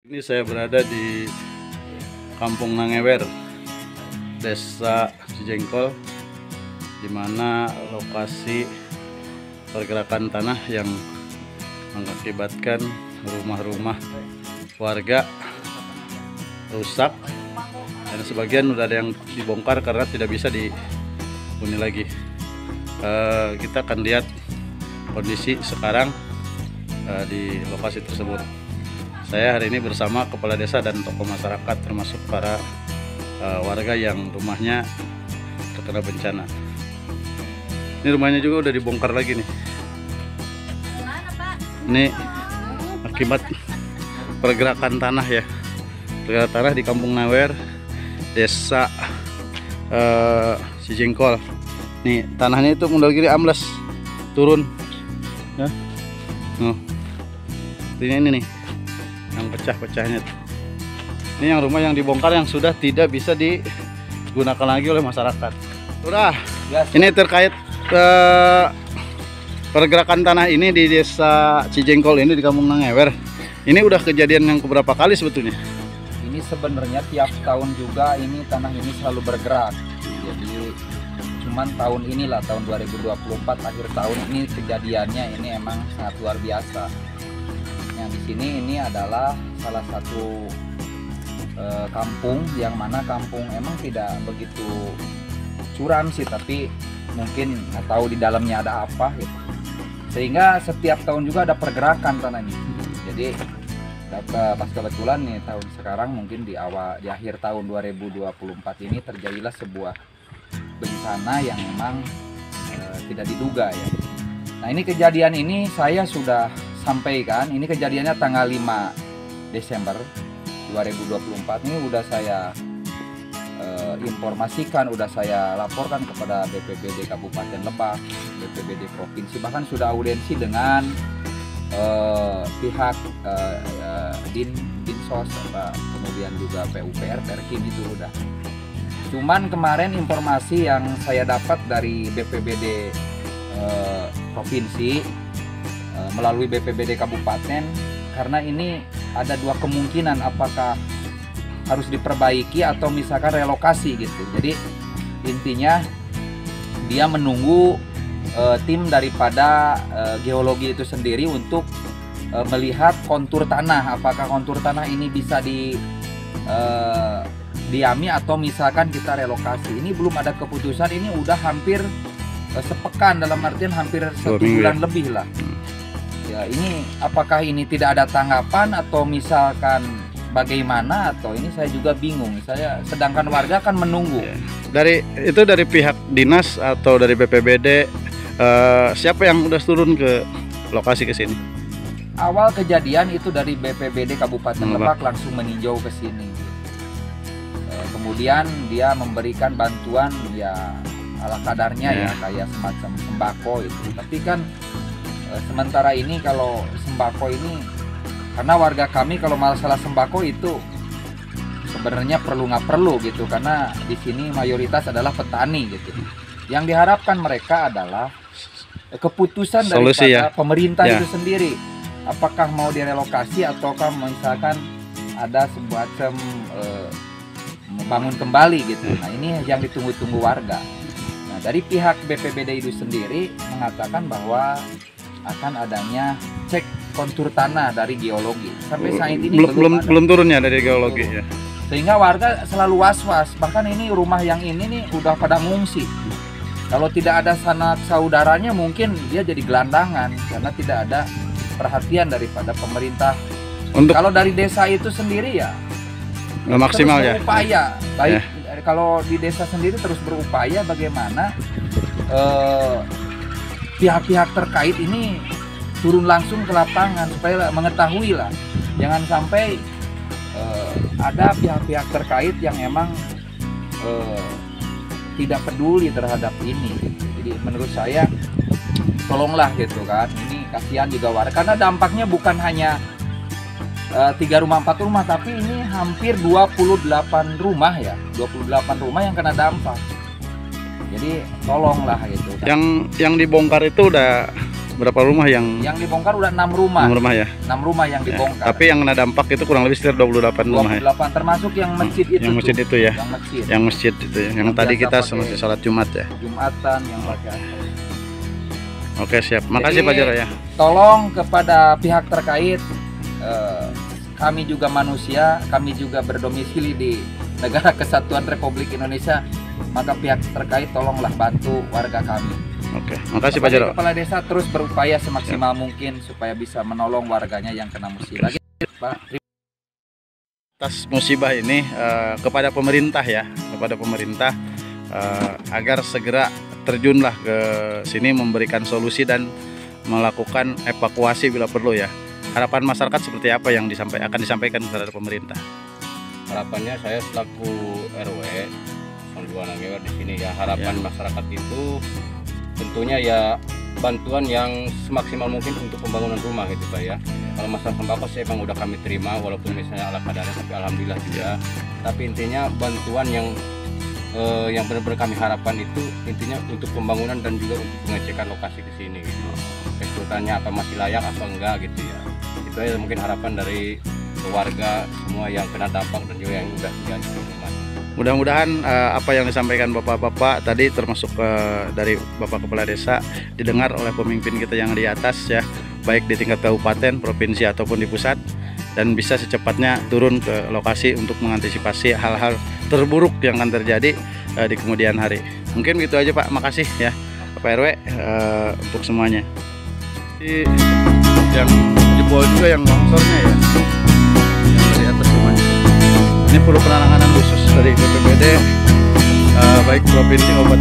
Ini saya berada di Kampung Nangewer, Desa Cijengkol, di mana lokasi pergerakan tanah yang mengakibatkan rumah-rumah warga rusak dan sebagian udah ada yang dibongkar karena tidak bisa dihuni lagi. Kita akan lihat kondisi sekarang di lokasi tersebut. Saya hari ini bersama kepala desa dan tokoh masyarakat, termasuk para warga yang rumahnya terkena bencana. Ini rumahnya juga udah dibongkar lagi nih. Ini akibat pergerakan tanah ya. Pergerakan tanah di Kampung Nangewer, Desa Cijengkol. Nih tanahnya itu mundur kiri amblas turun. Ya. Ini nih yang pecah-pecahnya. Ini yang rumah yang dibongkar yang sudah tidak bisa digunakan lagi oleh masyarakat. Udah. Yes. Ini terkait pergerakan tanah ini di Desa Cijengkol ini di Kampung Nangewer. Ini udah kejadian yang keberapa kali sebetulnya? Ini sebenarnya tiap tahun juga ini tanah ini selalu bergerak. Jadi cuman tahun inilah, tahun 2024 akhir tahun ini kejadiannya ini emang sangat luar biasa. Yang di sini ini adalah salah satu kampung yang mana kampung emang tidak begitu curam sih, tapi mungkin nggak tahu di dalamnya ada apa gitu. Sehingga setiap tahun juga ada pergerakan tanah ini. Jadi pas kebetulan nih tahun sekarang mungkin di akhir tahun 2024 ini terjadilah sebuah bencana yang memang tidak diduga ya. Nah ini kejadian ini saya sudah sampaikan, ini kejadiannya tanggal 5 Desember 2024. Ini udah saya informasikan, udah saya laporkan kepada BPBD Kabupaten Lebak, BPBD Provinsi, bahkan sudah audiensi dengan pihak Dinsos, kemudian juga PUPR, Perkim itu udah. Cuman kemarin informasi yang saya dapat dari BPBD Provinsi melalui BPBD Kabupaten, karena ini ada dua kemungkinan, apakah harus diperbaiki atau misalkan relokasi gitu. Jadi intinya dia menunggu tim daripada geologi itu sendiri untuk melihat kontur tanah, apakah kontur tanah ini bisa diami atau misalkan kita relokasi. Ini belum ada keputusan, ini udah hampir sepekan, dalam artian hampir 1 bulan lebih lah. Ya ini apakah ini tidak ada tanggapan atau misalkan bagaimana, atau ini saya juga bingung. Sedangkan warga kan menunggu. Dari pihak dinas atau dari BPBD, siapa yang udah turun ke lokasi ke sini? Awal kejadian itu dari BPBD Kabupaten Lebak langsung meninjau ke sini. Kemudian dia memberikan bantuan ya ala kadarnya ya, kayak semacam sembako itu. Tapi kan sementara ini kalau sembako ini, karena warga kami kalau masalah sembako itu sebenarnya perlu nggak perlu gitu, karena di sini mayoritas adalah petani gitu. Yang diharapkan mereka adalah keputusan daripada pemerintah itu sendiri, apakah mau direlokasi ataukah misalkan ada semacam membangun kembali gitu. Nah ini yang ditunggu-tunggu warga. Nah dari pihak BPBD itu sendiri mengatakan bahwa akan adanya cek kontur tanah dari geologi. Sampai saat ini belum turunnya dari geologi ya. Sehingga warga selalu was-was. Bahkan ini rumah yang ini nih udah pada ngungsi. Kalau tidak ada sanak saudaranya mungkin dia jadi gelandangan karena tidak ada perhatian daripada pemerintah. Kalau dari desa itu sendiri ya maksimal ya. Berupaya baik kalau di desa sendiri terus berupaya bagaimana pihak-pihak terkait ini turun langsung ke lapangan supaya mengetahui lah, jangan sampai ada pihak-pihak terkait yang emang tidak peduli terhadap ini gitu. Jadi menurut saya tolonglah gitu kan, ini kasihan juga warga karena dampaknya bukan hanya 3 rumah 4 rumah, tapi ini hampir 28 rumah ya, 28 rumah yang kena dampak. Jadi tolonglah gitu kan. Yang dibongkar itu udah berapa rumah yang dibongkar udah 6 rumah. 6 rumah ya. 6 rumah yang Ya, dibongkar. tapi yang kena dampak itu kurang lebih sekitar 28 rumah ya. 28 termasuk yang masjid itu. Yang masjid tuh. itu ya. Yang masjid. Yang masjid itu ya. Yang Yang tadi biasa kita pakai masih sholat Jumat ya. Jumatan yang pakai. Oke, siap. Makasih Jadi, Pak Jero ya. Tolong kepada pihak terkait, kami juga manusia, kami juga berdomisili di Negara Kesatuan Republik Indonesia, maka pihak terkait tolonglah bantu warga kami. Oke, makasih Pak Jero. Kepala desa terus berupaya semaksimal mungkin supaya bisa menolong warganya yang kena musibah. Pak, Atas musibah ini kepada pemerintah ya, kepada pemerintah agar segera terjunlah ke sini memberikan solusi dan melakukan evakuasi bila perlu ya. Harapan masyarakat seperti apa yang akan disampaikan kepada pemerintah? Harapannya saya selaku RW Sonduana Ngewer di sini ya, harapan masyarakat itu tentunya ya bantuan yang semaksimal mungkin untuk pembangunan rumah gitu Pak ya. Kalau masalah sembako sih emang udah kami terima walaupun misalnya ala kadarnya, tapi alhamdulillah juga. Tapi intinya bantuan yang benar-benar kami harapkan itu intinya untuk pembangunan dan juga untuk pengecekan lokasi di sini gitu. Kesulitannya apa masih layak apa enggak gitu ya. Itu aja mungkin harapan dari warga semua yang kena dampak dan juga yang udah jadi rumah. Mudah-mudahan apa yang disampaikan Bapak-bapak tadi termasuk dari Bapak Kepala Desa didengar oleh pemimpin kita yang di atas ya, baik di tingkat kabupaten, provinsi ataupun di pusat, dan bisa secepatnya turun ke lokasi untuk mengantisipasi hal-hal terburuk yang akan terjadi di kemudian hari. Mungkin gitu aja Pak, makasih ya Pak RW untuk semuanya. Yang jebol juga yang longsornya ya, yang dari atas rumahnya. Ini perlu penanganan khusus dari BPBD baik provinsi maupun